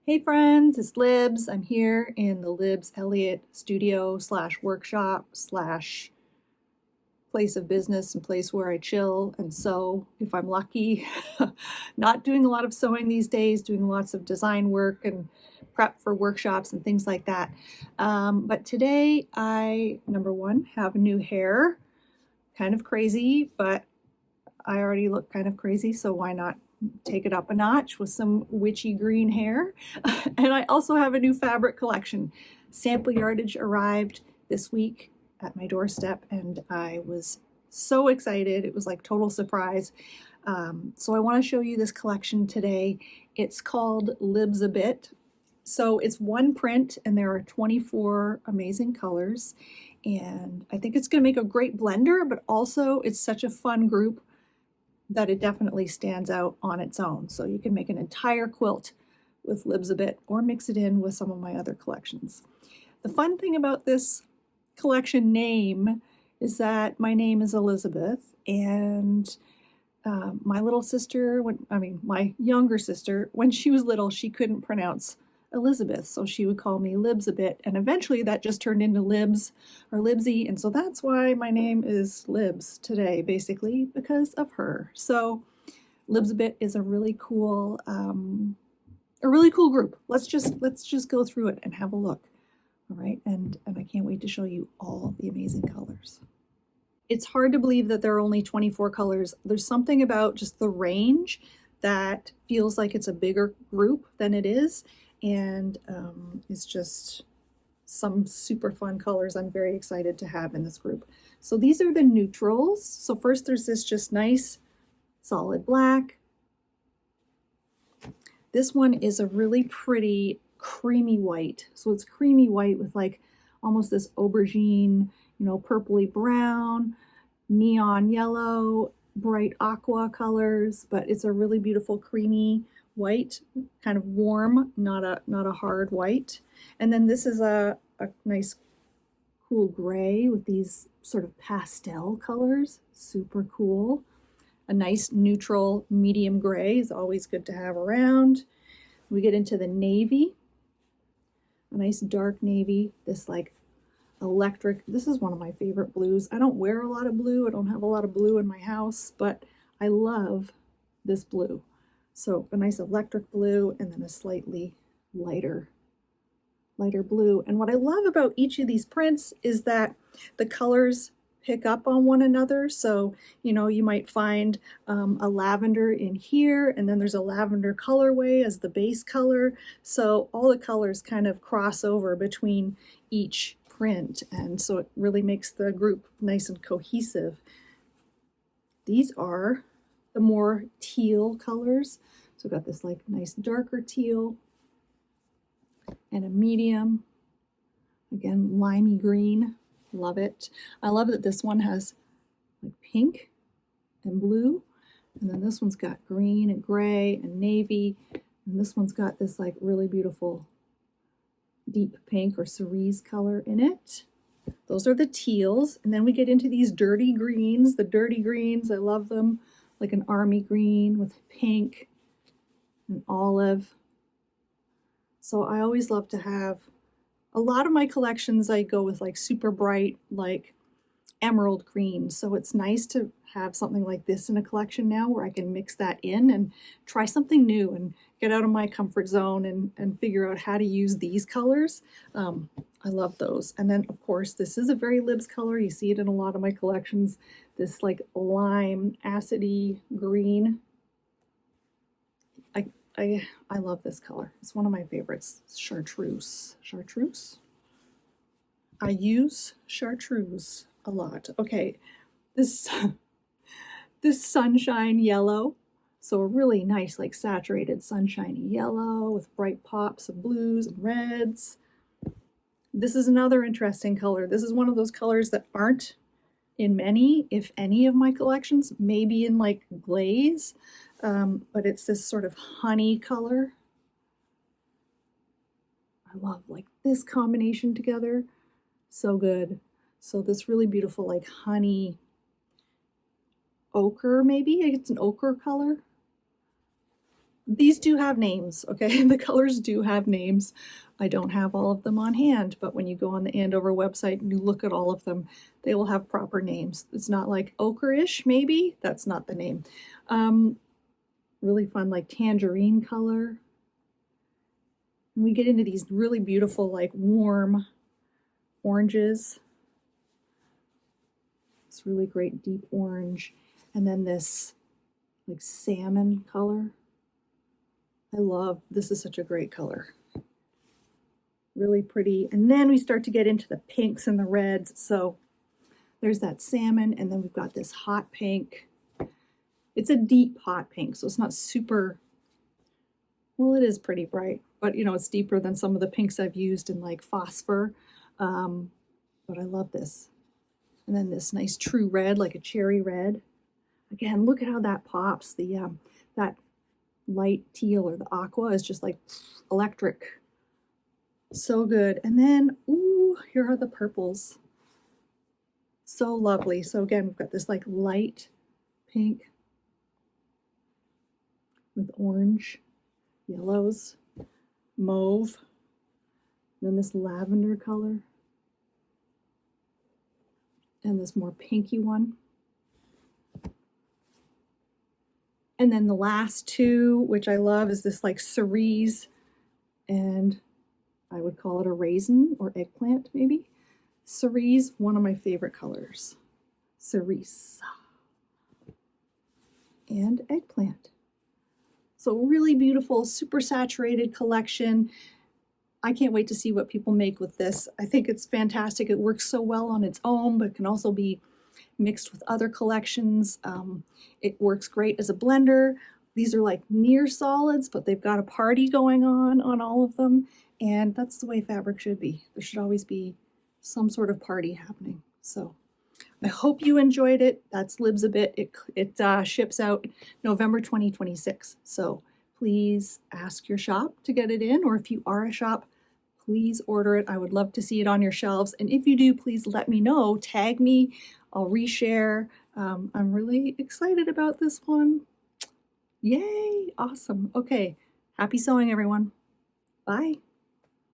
Hey friends, it's Libs. I'm here in the Libs Elliott studio slash workshop slash place of business and place where I chill and sew if I'm lucky. Not doing a lot of sewing these days, doing lots of design work and prep for workshops and things like that. But today I, number one, have new hair. Kind of crazy, but I already look kind of crazy, so why not take it up a notch with some witchy green hair? And I also have a new fabric collection. Sample yardage arrived this week at my doorstep, and I was so excited. It was like total surprise. So I want to show you this collection today. It's called Libsabit. So it's one print, and there are 24 amazing colors. And I think it's going to make a great blender, but also it's such a fun group that it definitely stands out on its own. So you can make an entire quilt with Libsabit or mix it in with some of my other collections. The fun thing about this collection name is that my name is Elizabeth, and my little sister, my younger sister, when she was little, she couldn't pronounce Elizabeth, so she would call me Libsabit, and eventually that just turned into Libs or Libsy, and so that's why my name is Libs today, basically because of her. So Libsabit is a really cool group. Let's just go through it and have a look. All right, and I can't wait to show you all the amazing colors. It's hard to believe that there are only 24 colors. There's something about just the range that feels like it's a bigger group than it is. And it's just some super fun colors I'm very excited to have in this group. So these are the neutrals. So first there's this just nice solid black. This one is a really pretty creamy white. So it's creamy white with like almost this aubergine, purpley brown, neon yellow, bright aqua colors, but it's a really beautiful creamy white, kind of warm, not a hard white. And then this is a nice cool gray with these sort of pastel colors, super cool. A nice neutral medium gray is always good to have around. We get into the navy, a nice dark navy, this like electric, this is one of my favorite blues. I don't wear a lot of blue, I don't have a lot of blue in my house, but I love this blue. So a nice electric blue and then a slightly lighter blue. And what I love about each of these prints is that the colors pick up on one another. So, you might find a lavender in here, and then there's a lavender colorway as the base color. So all the colors kind of cross over between each print. And so it really makes the group nice and cohesive. These are the more teal colors. So we've got this like nice darker teal and a medium, again, limey green, love it. I love that this one has like pink and blue, and then this one's got green and gray and navy, and this one's got this like really beautiful deep pink or cerise color in it. Those are the teals, and then we get into these dirty greens. The dirty greens, I love them, like an army green with pink and olive. So I always love to have, a lot of my collections I go with like super bright, like emerald green. So it's nice to have something like this in a collection now where I can mix that in and try something new and get out of my comfort zone and figure out how to use these colors. I love those. And then of course, this is a very Libs color. You see it in a lot of my collections, this like lime acidy green. I love this color. It's one of my favorites. Chartreuse. Chartreuse? I use chartreuse a lot. Okay, this sunshine yellow. So a really nice, like saturated sunshiny yellow with bright pops of blues and reds. This is another interesting color. This is one of those colors that aren't in many, if any, of my collections, maybe in like glaze, but it's this sort of honey color. I love like this combination together, so good. So this really beautiful like honey ochre, maybe it's an ochre color. these do have names, okay? The colors do have names. I don't have all of them on hand, but when you go on the Andover website and you look at all of them, they will have proper names. It's not like ochre-ish, maybe. That's not the name. Really fun, like tangerine color. And we get into these really beautiful, like warm oranges. It's really great deep orange. And then this like salmon color. I love, this is such a great color. Really pretty. And then we start to get into the pinks and the reds. So there's that salmon, and then we've got this hot pink. It's a deep hot pink, so it's not super, well, it is pretty bright, but you know, it's deeper than some of the pinks I've used in like phosphor. But I love this. And then this nice true red, like a cherry red. Again, look at how that pops. The that light teal or the aqua is just like electric. So good. And then, ooh, here are the purples. So lovely. So again, we've got this like light pink with orange, yellows, mauve, then this lavender color, and this more pinky one. And then the last two, which I love, is this like cerise, and I would call it a raisin or eggplant maybe. Cerise, one of my favorite colors. Cerise. And eggplant. So really beautiful, super saturated collection. I can't wait to see what people make with this. I think it's fantastic. It works so well on its own, but can also be mixed with other collections. It works great as a blender. These are like near solids, but they've got a party going on all of them. And that's the way fabric should be. There should always be some sort of party happening. So I hope you enjoyed it. That's Libsabit. It ships out November 2026. So please ask your shop to get it in, or if you are a shop, please order it. I would love to see it on your shelves. And if you do, please let me know. Tag me. I'll reshare. I'm really excited about this one. Yay! Awesome. Okay. Happy sewing, everyone. Bye.